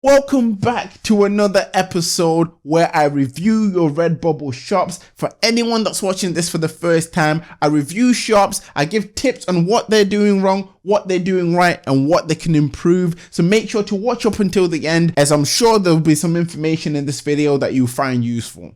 Welcome back to another episode where I review your Redbubble shops. For anyone that's watching this for the first time, I review shops, I give tips on what they're doing wrong, what they're doing right, and what they can improve. So make sure to watch up until the end, as I'm sure there'll be some information in this video that you'll find useful.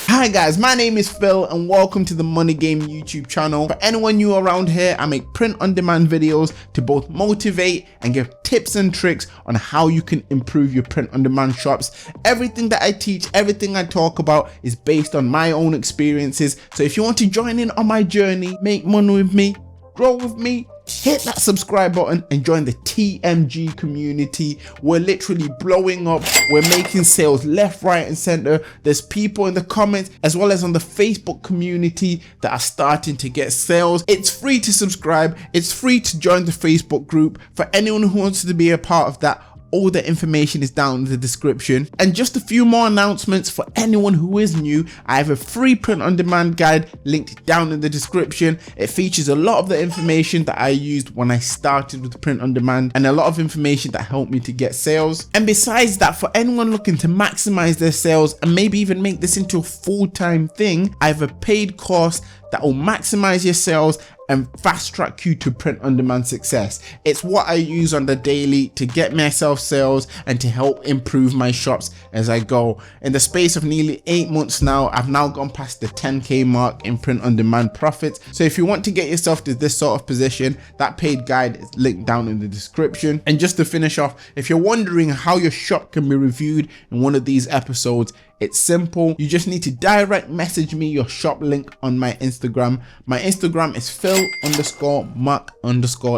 Hi guys, my name is Phil and welcome to the Money Game YouTube channel. For anyone new around here, I make print on demand videos to both motivate and give tips and tricks on how you can improve your print on demand shops. Everything that I teach, everything I talk about is based on my own experiences. So if you want to join in on my journey, make money with me, grow with me, hit that subscribe button and join the TMG community. We're literally blowing up. We're making sales left, right and center. There's people in the comments as well as on the Facebook community that are starting to get sales. It's free to subscribe. It's free to join the Facebook group. For anyone who wants to be a part of that, all the information is down in the description. And just a few more announcements for anyone who is new. I have a free print on demand guide linked down in the description. It features a lot of the information that I used when I started with print on demand and a lot of information that helped me to get sales. And besides that, for anyone looking to maximize their sales and maybe even make this into a full-time thing, I have a paid course that will maximize your sales and fast track you to print on demand success. It's what I use on the daily to get myself sales and to help improve my shops as I go. In the space of nearly 8 months now, I've now gone past the 10k mark in print on demand profits. So if you want to get yourself to this sort of position, that paid guide is linked down in the description. And just to finish off, if you're wondering how your shop can be reviewed in one of these episodes, it's simple. You just need to direct message me your shop link on my Instagram. My Instagram is Phil_Mark_.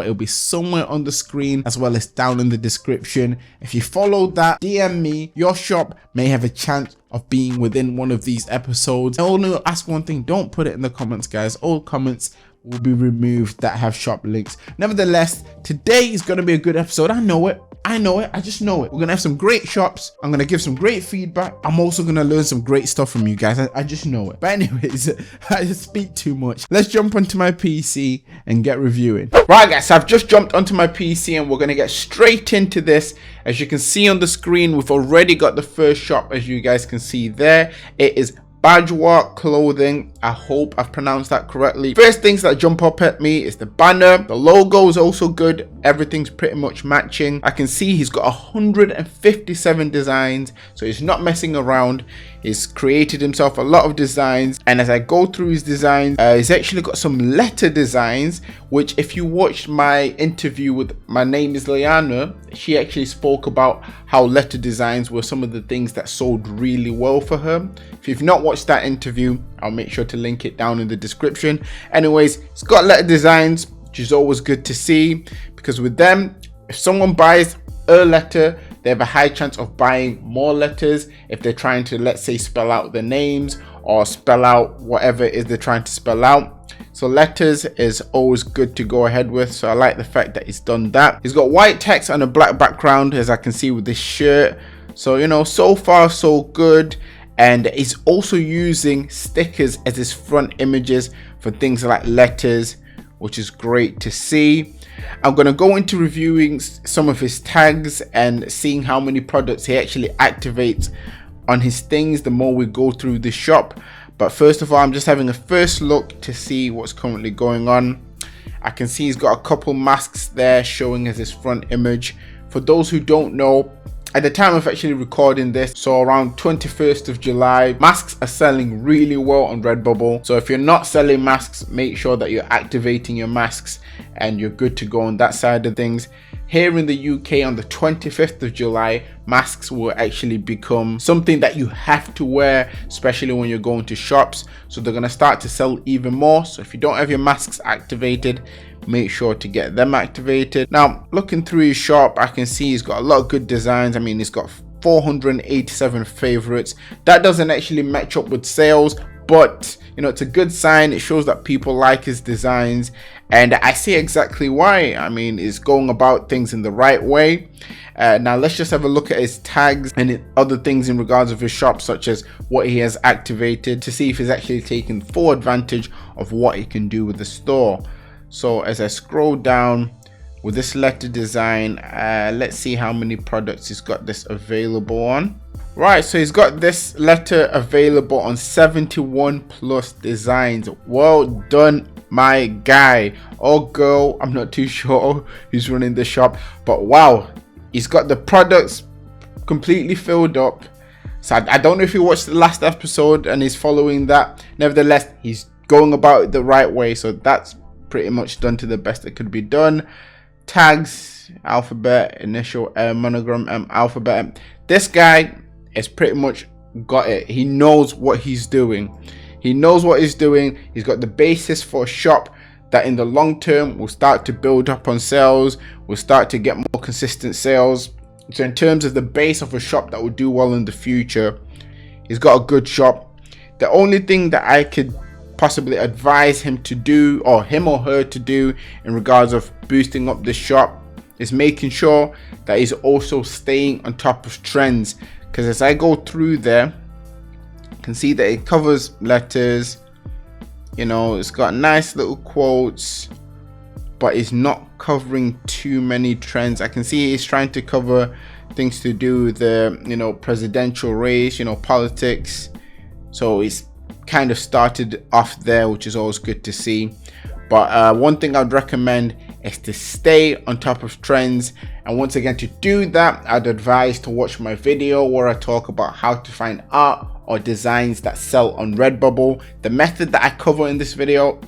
It'll be somewhere on the screen as well as down in the description. If you follow that, DM me, your shop may have a chance of being within one of these episodes. I only ask one thing, don't put it in the comments, guys. All comments will be removed that have shop links. Nevertheless, today is going to be a good episode. I know it. I just know it. We're gonna have some great shops. I'm gonna give some great feedback. I'm also gonna learn some great stuff from you guys. I just know it. But anyways, I just speak too much. Let's jump onto my PC and get reviewing. Right guys, so I've just jumped onto my PC and we're gonna get straight into this. As you can see on the screen, we've already got the first shop, as you guys can see there. It is Badgework Clothing. I hope I've pronounced that correctly. First things that jump up at me is the banner. The logo is also good. Everything's pretty much matching. I can see he's got 157 designs, so he's not messing around. He's created himself a lot of designs, and as I go through his designs, he's actually got some letter designs, which if you watched my interview with mynameisliana, she actually spoke about how letter designs were some of the things that sold really well for her. If you've not watched that interview, I'll make sure to link it down in the description. Anyways, it's got letter designs, which is always good to see, because with them, if someone buys a letter, they have a high chance of buying more letters if they're trying to, let's say, spell out the names or spell out whatever it is they're trying to spell out. So letters is always good to go ahead with, so I like the fact that he's done that. He's got white text on a black background, as I can see with this shirt. So, you know, so far so good. And he's also using stickers as his front images for things like letters, which is great to see. I'm going to go into reviewing some of his tags and seeing how many products he actually activates on his things the more we go through the shop. But first of all, I'm just having a first look to see what's currently going on. I can see he's got a couple masks there showing as his front image. For those who don't know, at the time of actually recording this, so around 21st of July, masks are selling really well on Redbubble. So if you're not selling masks, make sure that you're activating your masks and you're good to go on that side of things. Here in the UK on the 25th of July, masks will actually become something that you have to wear, especially when you're going to shops. So they're going to start to sell even more. So if you don't have your masks activated, make sure to get them activated. Now, looking through his shop, I can see he's got a lot of good designs. I mean, he's got 487 favorites. That doesn't actually match up with sales, but you know, it's a good sign. It shows that people like his designs, and I see exactly why. I mean, he's going about things in the right way. Now let's just have a look at his tags and other things in regards of his shop, such as what he has activated, to see if he's actually taking full advantage of what he can do with the store. So as I scroll down, with this letter design. Let's see how many products he's got this available on. Right, so he's got this letter available on 71 plus designs. Well done, my guy or girl. I'm not too sure who's running the shop, but wow, he's got the products completely filled up. So I don't know if you watched the last episode and he's following that. Nevertheless, he's going about it the right way. So that's pretty much done to the best that could be done. Tags, alphabet, initial M, monogram M, alphabet. This guy is pretty much got it. He knows what he's doing. He's got the basis for a shop that in the long term will start to build up on sales, will start to get more consistent sales. So in terms of the base of a shop that will do well in the future, he's got a good shop. The only thing that I could possibly advise him to do, or him or her to do, in regards of boosting up the shop is making sure that he's also staying on top of trends. Because as I go through there, you can see that it covers letters, you know, it's got nice little quotes, but it's not covering too many trends. I can see he's trying to cover things to do with the, you know, presidential race, you know, politics. So it's kind of started off there, which is always good to see. But one thing I'd recommend is to stay on top of trends. And once again, to do that, I'd advise to watch my video where I talk about how to find art or designs that sell on Redbubble. The method that I cover in this video,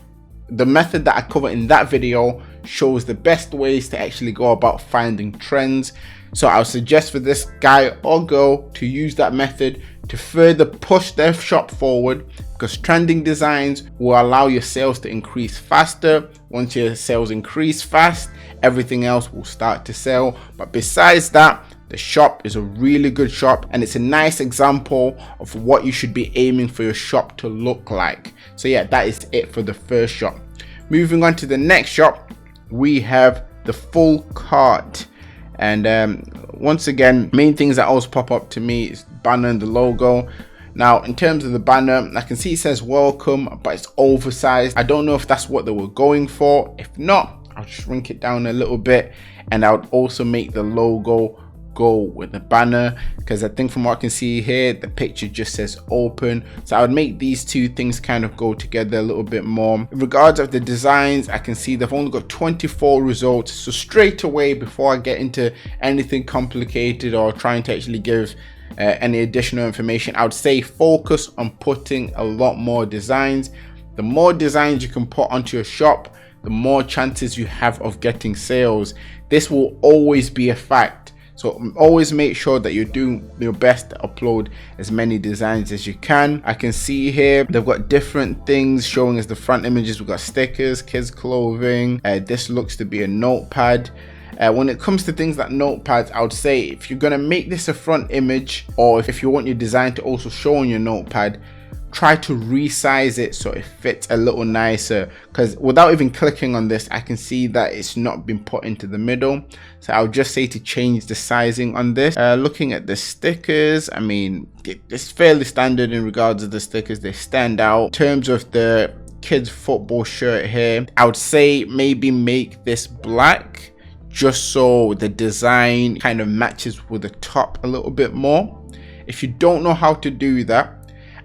shows the best ways to actually go about finding trends. So I'll suggest for this guy or girl to use that method to further push their shop forward, because trending designs will allow your sales to increase faster. Once your sales increase fast, everything else will start to sell. But besides that, the shop is a really good shop, and it's a nice example of what you should be aiming for your shop to look like. So yeah, that is it for the first shop. Moving on to the next shop, we have the full cart. And once again, main things that always pop up to me is banner and the logo. Now, in terms of the banner, I can see it says welcome, but it's oversized. I don't know if that's what they were going for. If not, I'll shrink it down a little bit, and I would also make the logo go with the banner, because I think from what I can see here, the picture just says open. So I would make these two things kind of go together a little bit more. In regards of the designs, I can see they've only got 24 results. So straight away, before I get into anything complicated or trying to actually give any additional information, I would say focus on putting a lot more designs. The more designs you can put onto your shop, the more chances you have of getting sales. This will always be a fact. So always make sure that you're doing your best to upload as many designs as you can. I can see here they've got different things showing as the front images. We've got stickers, kids clothing. This looks to be a notepad. When it comes to things like notepads, I would say if you're going to make this a front image, or if you want your design to also show on your notepad, try to resize it so it fits a little nicer, because without even clicking on this, I can see that it's not been put into the middle. So I'll just say to change the sizing on this. Looking at the stickers, I mean, it's fairly standard in regards to the stickers. They stand out. In terms of the kids football shirt here, I would say maybe make this black, just so the design kind of matches with the top a little bit more. If you don't know how to do that,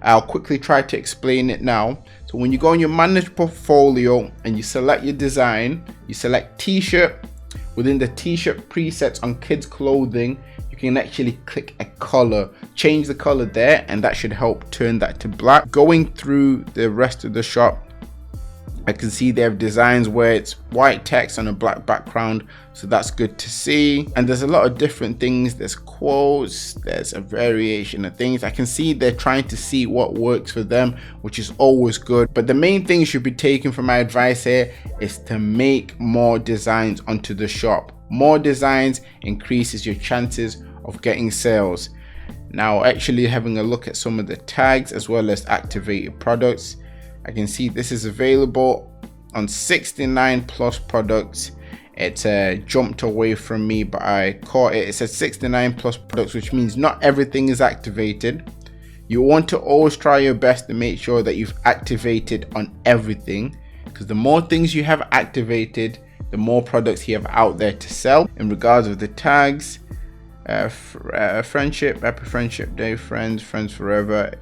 I'll quickly try to explain it now. So when you go on your manage portfolio and you select your design, you select t-shirt. Within the t-shirt presets on kids clothing, you can actually click a color, change the color there, and that should help turn that to black. Going through the rest of the shop, I can see they have designs where it's white text on a black background, so that's good to see. And there's a lot of different things. There's quotes, there's a variation of things. I can see they're trying to see what works for them, which is always good. But the main thing you should be taking from my advice here is to make more designs onto the shop. More designs increases your chances of getting sales. Now, actually having a look at some of the tags as well as activated products, I can see this is available on 69 plus products. It jumped away from me, but I caught it. It says 69 plus products, which means not everything is activated. You want to always try your best to make sure that you've activated on everything, because the more things you have activated, the more products you have out there to sell. In regards of the tags, friendship, happy friendship day, friends forever.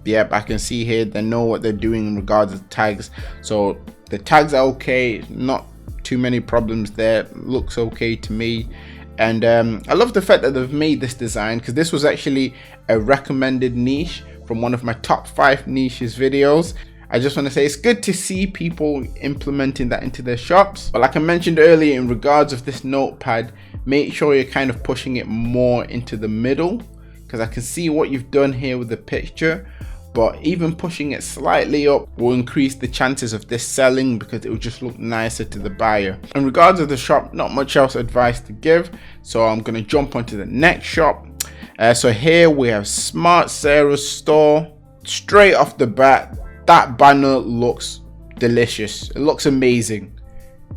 Yep, I can see here they know what they're doing in regards to tags. So the tags are okay, not too many problems there, looks okay to me. And I love the fact that they've made this design, because this was actually a recommended niche from one of my top 5 niches videos. I just want to say it's good to see people implementing that into their shops. But like I mentioned earlier, in regards of this notepad, make sure you're kind of pushing it more into the middle, because I can see what you've done here with the picture. But even pushing it slightly up will increase the chances of this selling, because it will just look nicer to the buyer. In regards to the shop, not much else advice to give, so I'm going to jump onto the next shop. So here we have Smart Sarah's store. Straight off the bat, that banner looks delicious. It looks amazing.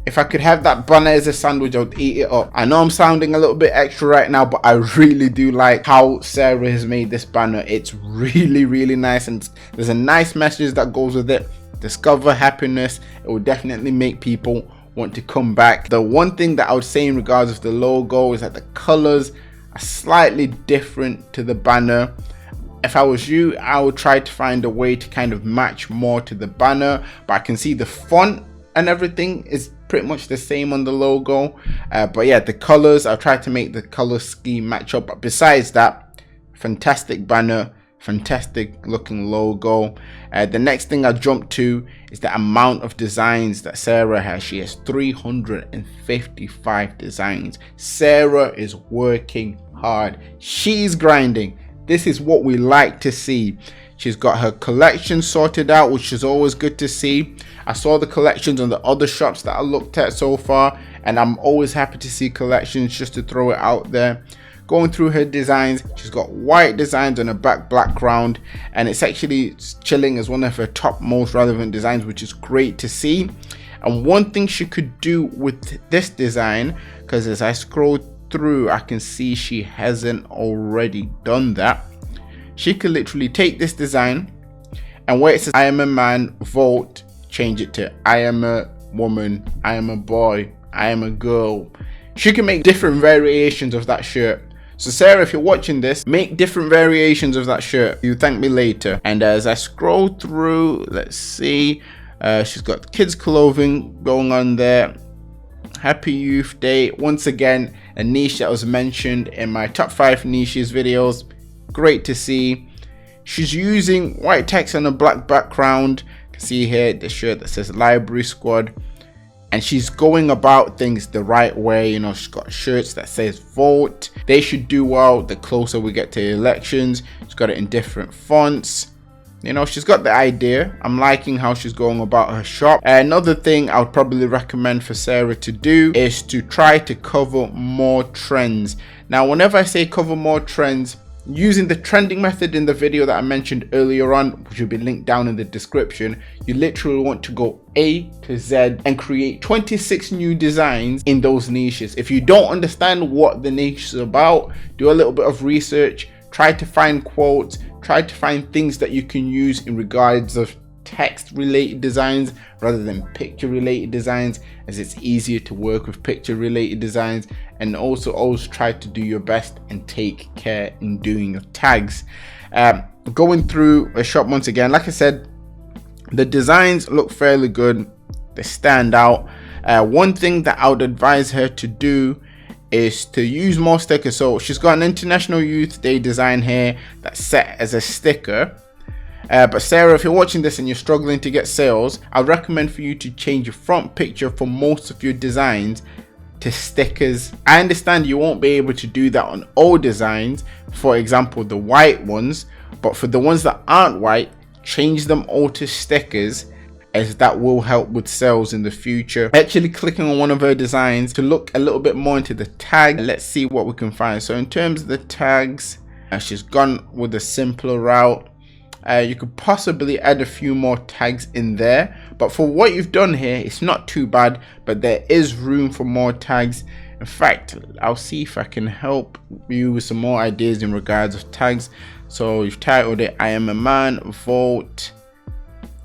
If I could have that banner as a sandwich, I would eat it up. I know I'm sounding a little bit extra right now, but I really do like how Sarah has made this banner. It's really nice, and there's a nice message that goes with it. Discover happiness. It will definitely make people want to come back. The one thing that I would say in regards of the logo is that the colors are slightly different to the banner. If I was you, I would try to find a way to kind of match more to the banner, but I can see the font and everything is pretty much the same on the logo. But yeah, the colors, I'll try to make the color scheme match up. But besides that, fantastic banner, fantastic looking logo. The next thing I jump to is the amount of designs that Sarah has. She has 355 designs. Sarah is working hard. She's grinding. This is what we like to see. She's got her collection sorted out, which is always good to see. I saw the collections on the other shops that I looked at so far, and I'm always happy to see collections, just to throw it out there. Going through her designs, she's got white designs on a background, and it's actually chilling as one of her top most relevant designs, which is great to see. And one thing she could do with this design, because as I scroll through, I can see she hasn't already done that. She could literally take this design, and where it says I am a man, vote, change it to I am a woman, I am a boy, I am a girl. She can make different variations of that shirt. So Sarah, if you're watching this, make different variations of that shirt. You thank me later. And as I scroll through, let's see, she's got kids clothing going on there. Happy Youth Day. Once again, a niche that was mentioned in my top 5 niches videos. Great to see. She's using white text on a black background. You can see here the shirt that says Library Squad, and she's going about things the right way. You know, she's got shirts that says vote. They should do well the closer we get to elections. She's got it in different fonts. You know, she's got the idea. I'm liking how she's going about her shop. Another thing I would probably recommend for Sarah to do is to try to cover more trends. Now, whenever I say cover more trends, using the trending method in the video that I mentioned earlier on, which will be linked down in the description, you literally want to go A to Z and create 26 new designs in those niches. If you don't understand what the niche is about, do a little bit of research, try to find quotes, try to find things that you can use in regards of text related designs rather than picture related designs, as it's easier to work with picture related designs. And also always try to do your best and take care in doing your tags. Going through a shop once again, like I said, the designs look fairly good, they stand out. One thing that I would advise her to do is to use more stickers. So she's got an International Youth Day design here that's set as a sticker. But Sarah, if you're watching this and you're struggling to get sales, I'd recommend for you to change your front picture for most of your designs to stickers. I understand you won't be able to do that on all designs, for example the white ones, but for the ones that aren't white, change them all to stickers, as that will help with sales in the future. Actually clicking on one of her designs to look a little bit more into the tag, let's see what we can find. So in terms of the tags, she's gone with a simpler route. You could possibly add a few more tags in there, but for what you've done here, it's not too bad, but there is room for more tags. In fact, I'll see if I can help you with some more ideas in regards of tags. So you've titled it I am a man, vote,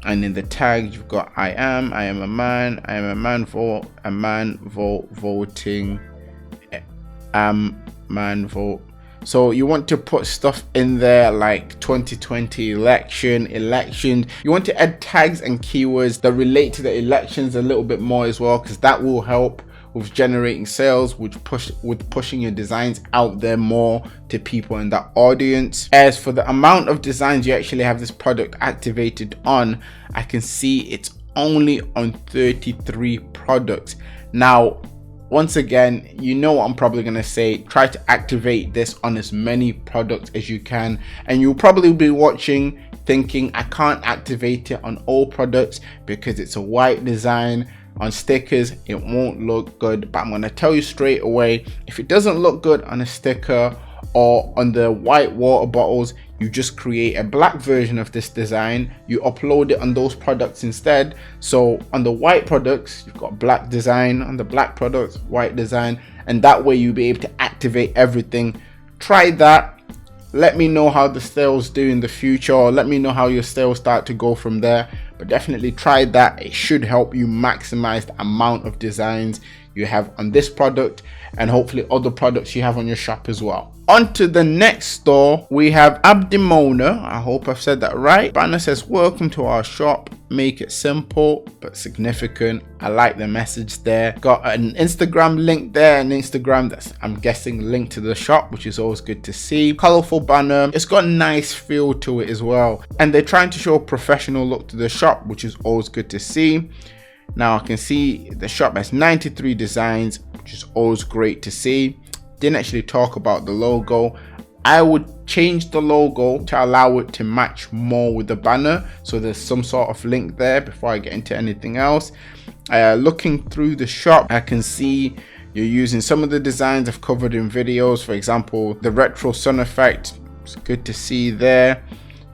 And in the tags, you've got I am a man, voting, man vote. So you want to put stuff in there like 2020 elections. You want to add tags and keywords that relate to the elections a little bit more as well, because that will help with generating sales, with pushing your designs out there more to people in that audience. As for the amount of designs you actually have this product activated on, I can see it's only on 33 products. Now, once again, you know what I'm probably going to say, try to activate this on as many products as you can, and you'll probably be watching thinking I can't activate it on all products because it's a white design. On stickers it won't look good, but I'm going to tell you straight away, if it doesn't look good on a sticker or on the white water bottles, you just create a black version of this design, you upload it on those products instead. So on the white products you've got black design, on the black products white design, and that way you'll be able to activate everything. Try that, let me know how the sales do in the future, or let me know how your sales start to go from there. But definitely try that, it should help you maximize the amount of designs you have on this product and hopefully other products you have on your shop as well. On to the next store, we have Abdemona. I hope I've said that right. Banner says, welcome to our shop, make it simple but significant. I like the message there. Got an Instagram link there, an Instagram that's, I'm guessing, linked to the shop, which is always good to see. Colorful banner, it's got a nice feel to it as well, and they're trying to show a professional look to the shop, which is always good to see. Now I can see the shop has 93 designs, which is always great to see. Didn't actually talk about the logo. I would change the logo to allow it to match more with the banner, so there's some sort of link there before I get into anything else. Looking through the shop, I can see you're using some of the designs I've covered in videos. For example, the retro sun effect, it's good to see there.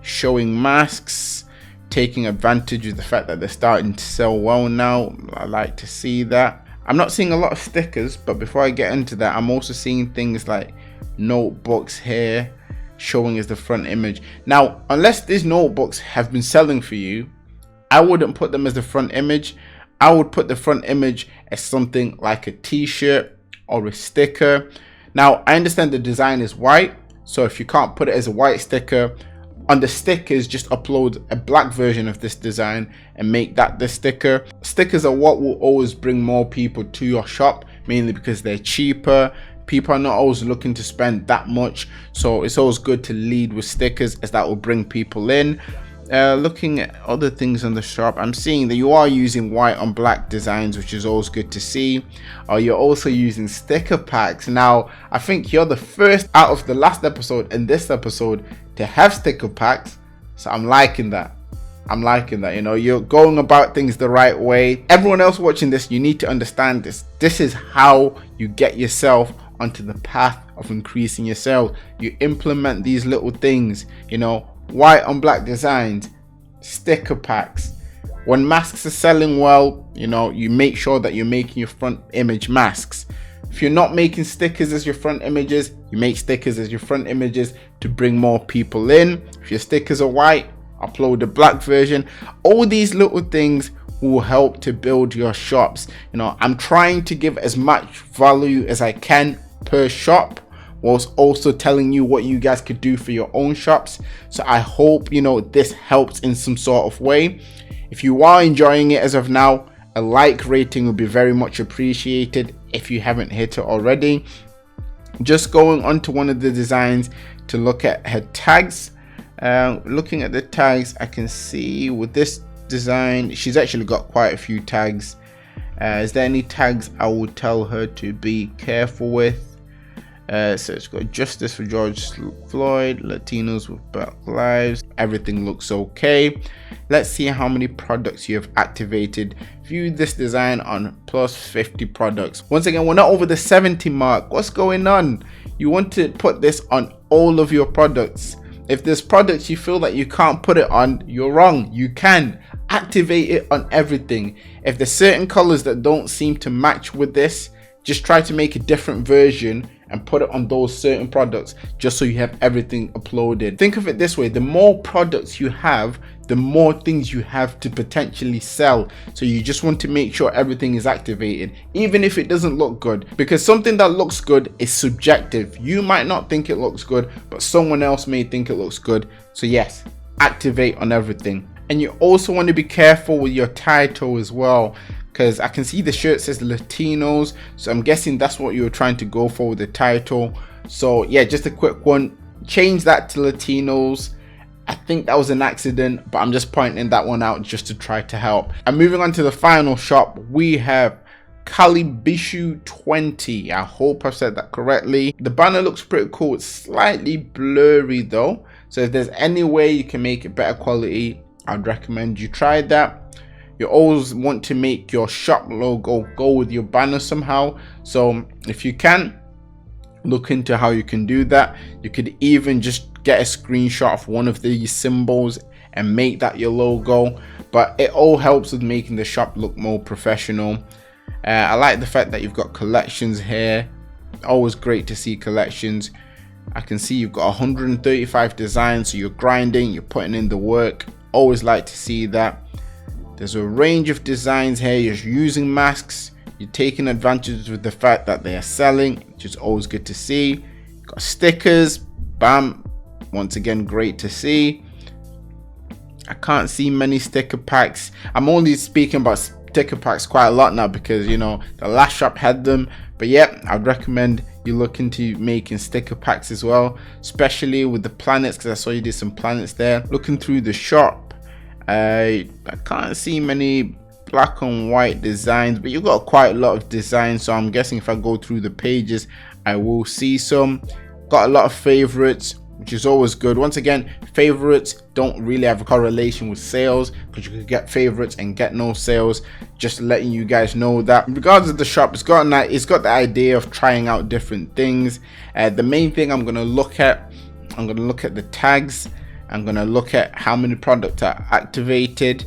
Showing masks, taking advantage of the fact that they're starting to sell well now. I like to see that. I'm not seeing a lot of stickers, but before I get into that, I'm also seeing things like notebooks here showing as the front image. Now, unless these notebooks have been selling for you, I wouldn't put them as the front image. I would put the front image as something like a t-shirt or a sticker. Now, I understand the design is white, so if you can't put it as a white sticker, on the stickers, just upload a black version of this design and make that the sticker. Stickers are what will always bring more people to your shop, mainly because they're cheaper. People are not always looking to spend that much, so it's always good to lead with stickers, as that will bring people in. Looking at other things on the shop, I'm seeing that you are using white on black designs, which is always good to see. You're also using sticker packs. Now, I think you're the first out of the last episode and this episode to have sticker packs, so I'm liking that. You know, you're going about things the right way. Everyone else watching this, you need to understand this. This is how you get yourself onto the path of increasing your sales. You implement these little things, you know, white on black designs, sticker packs. When masks are selling well, you know, you make sure that you're making your front image masks. If you're not making stickers as your front images, you make stickers as your front images to bring more people in. If your stickers are white, upload the black version. All these little things will help to build your shops. You know, I'm trying to give as much value as I can per shop, whilst also telling you what you guys could do for your own shops. So I hope, you know, this helps in some sort of way. If you are enjoying it as of now, a like rating would be very much appreciated if you haven't hit it already. Just going on to one of the designs to look at her tags. Looking at the tags, I can see with this design, she's actually got quite a few tags. Is there any tags I would tell her to be careful with? So it's got justice for George Floyd, Latinos with Black Lives. Everything looks okay. Let's see how many products you have activated. View this design on plus 50 products. Once again, we're not over the 70 mark. What's going on? You want to put this on all of your products. If there's products you feel that you can't put it on, you're wrong. You can activate it on everything. If there's certain colors that don't seem to match with this, just try to make a different version and put it on those certain products just so you have everything uploaded. Think of it this way, the more products you have, the more things you have to potentially sell. So you just want to make sure everything is activated, even if it doesn't look good, because something that looks good is subjective. You might not think it looks good, but someone else may think it looks good. So yes, activate on everything. And you also want to be careful with your title as well, because I can see the shirt says Latinos, so I'm guessing that's what you were trying to go for with the title. So yeah, just a quick one, change that to Latinos. I think that was an accident, but I'm just pointing that one out just to try to help. And moving on to the final shop, we have Calibishu 20. I hope I said that correctly. The banner looks pretty cool. It's slightly blurry though, so if there's any way you can make it better quality, I'd recommend you try that. You always want to make your shop logo go with your banner somehow, so if you can, look into how you can do that. You could even just get a screenshot of one of these symbols and make that your logo, but it all helps with making the shop look more professional. I like the fact that you've got collections here. Always great to see collections. I can see you've got 135 designs, so you're grinding, you're putting in the work. Always like to see that. There's a range of designs here. You're using masks, you're taking advantage with the fact that they are selling, which is always good to see. You've got stickers, bam, once again great to see. I can't see many sticker packs. I'm only speaking about sticker packs quite a lot now because, you know, the last shop had them, but yeah, I'd recommend you look into making sticker packs as well, especially with the planets, because I saw you did some planets there. Looking through the shop, I can't see many black and white designs, but you've got quite a lot of designs, so I'm guessing if I go through the pages I will see some. Got a lot of favorites, which is always good. Once again, favorites don't really have a correlation with sales, because you could get favorites and get no sales. Just letting you guys know that. Regardless of the shop, it's got the idea of trying out different things. The main thing I'm gonna look at the tags. I'm gonna look at how many products are activated.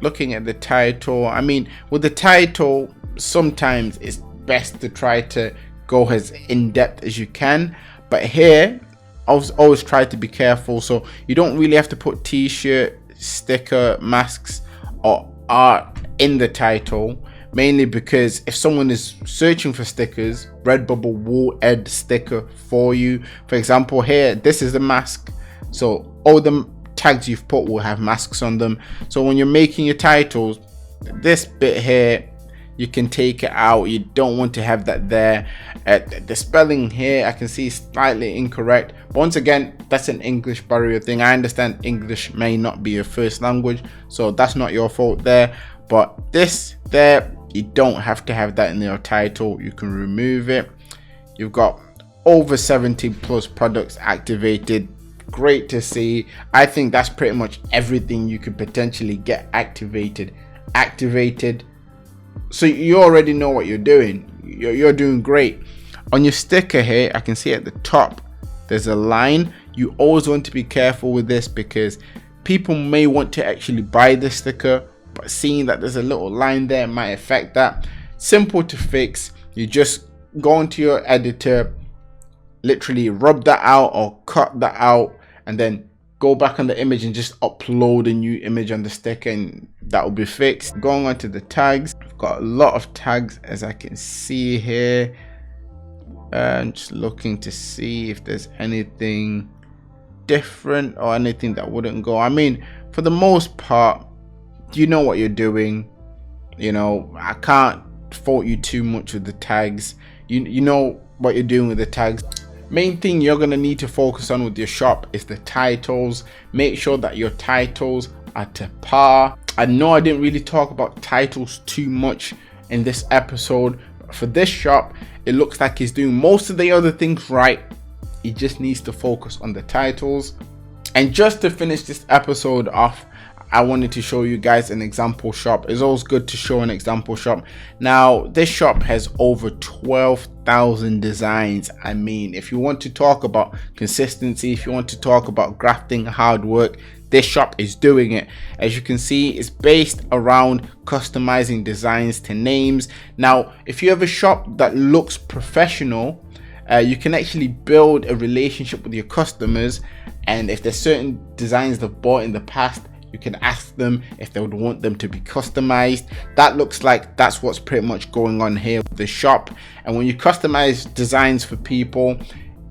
Looking at the title, I mean, with the title, sometimes it's best to try to go as in-depth as you can, but here always try to be careful. So you don't really have to put t-shirt, sticker, masks or art in the title, mainly because if someone is searching for stickers, Redbubble will add sticker for you. For example, here, this is the mask, so all the tags you've put will have masks on them. So when you're making your titles, this bit here, you can take it out. You don't want to have that there. The spelling here I can see is slightly incorrect, but once again, that's an English barrier thing. I understand English may not be your first language, so that's not your fault there, but this there, you don't have to have that in your title. You can remove it. You've got over 70 plus products activated. Great to see. I think that's pretty much everything you could potentially get activated. So you already know what you're doing. You're doing great. On your sticker here, I can see at the top there's a line. You always want to be careful with this, because people may want to actually buy the sticker, but seeing that there's a little line there might affect that. Simple to fix. You just go into your editor, literally rub that out or cut that out, and then go back on the image and just upload a new image on the sticker, and that will be fixed. Going on to the tags, I've got a lot of tags as I can see here, and just looking to see if there's anything different or anything that wouldn't go. I mean, for the most part, you know what you're doing. You know, I can't fault you too much with the tags. You know what you're doing with the tags. Main thing you're going to need to focus on with your shop is the titles. Make sure that your titles are to par. I know I didn't really talk about titles too much in this episode, but for this shop, it looks like he's doing most of the other things right. He just needs to focus on the titles. And just to finish this episode off, I wanted to show you guys an example shop. It's always good to show an example shop. Now, this shop has over 12,000 designs. I mean, if you want to talk about consistency, if you want to talk about grafting, hard work, this shop is doing it. As you can see, it's based around customizing designs to names. Now, if you have a shop that looks professional, you can actually build a relationship with your customers, and if there's certain designs they've bought in the past, you can ask them if they would want them to be customized. That looks like that's what's pretty much going on here with the shop. And when you customize designs for people,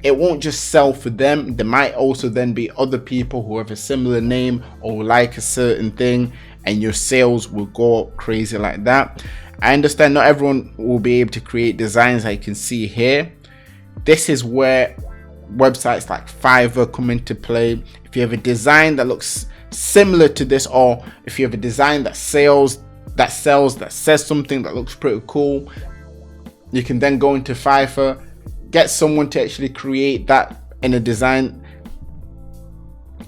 it won't just sell for them. There might also then be other people who have a similar name or like a certain thing, and your sales will go crazy like that. I understand not everyone will be able to create designs like you can see here. This is where websites like Fiverr come into play. If you have a design that looks similar to this, or if you have a design that that says something that looks pretty cool, you can then go into Fiverr, get someone to actually create that in a design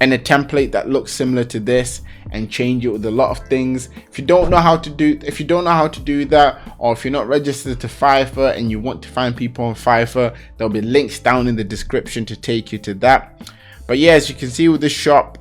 and a template that looks similar to this, and change it with a lot of things. If you don't know how to do that, or if you're not registered to Fiverr and you want to find people on Fiverr, there'll be links down in the description to take you to that. But yeah, as you can see with this shop,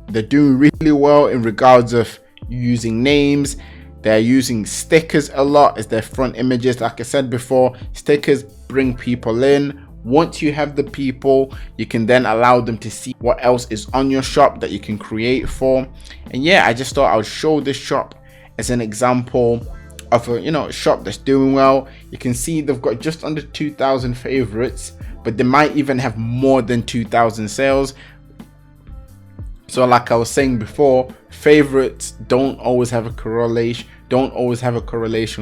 they're doing really well in regards of using names. They're using stickers a lot as their front images. Like I said before, stickers bring people in. Once you have the people, you can then allow them to see what else is on your shop that you can create for. And yeah, I just thought I would show this shop as an example of a shop that's doing well. You can see they've got just under 2,000 favorites, but they might even have more than 2,000 sales. So like I was saying before, favorites don't always have a correlation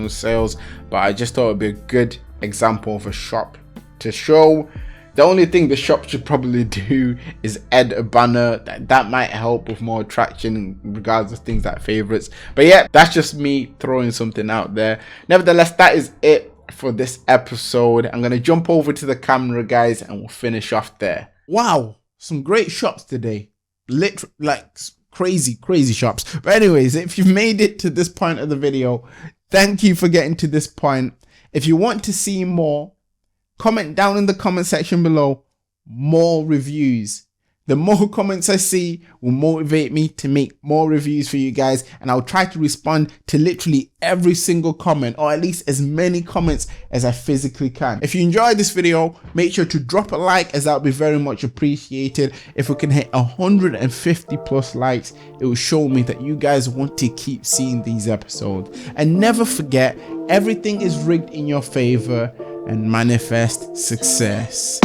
with sales, but I just thought it'd be a good example of a shop to show. The only thing the shop should probably do is add a banner. That might help with more traction in regards to things like favorites. But yeah, that's just me throwing something out there. Nevertheless, that is it for this episode. I'm gonna jump over to the camera, guys, and we'll finish off there. Wow, some great shops today. Like crazy shops. But anyways, if you've made it to this point of the video, thank you for getting to this point. If you want to see more, comment down in the comment section below more reviews. The more comments I see will motivate me to make more reviews for you guys, and I'll try to respond to literally every single comment, or at least as many comments as I physically can. If you enjoyed this video, make sure to drop a like, as that would be very much appreciated. If we can hit 150 plus likes, it will show me that you guys want to keep seeing these episodes. And never forget, everything is rigged in your favor, and manifest success.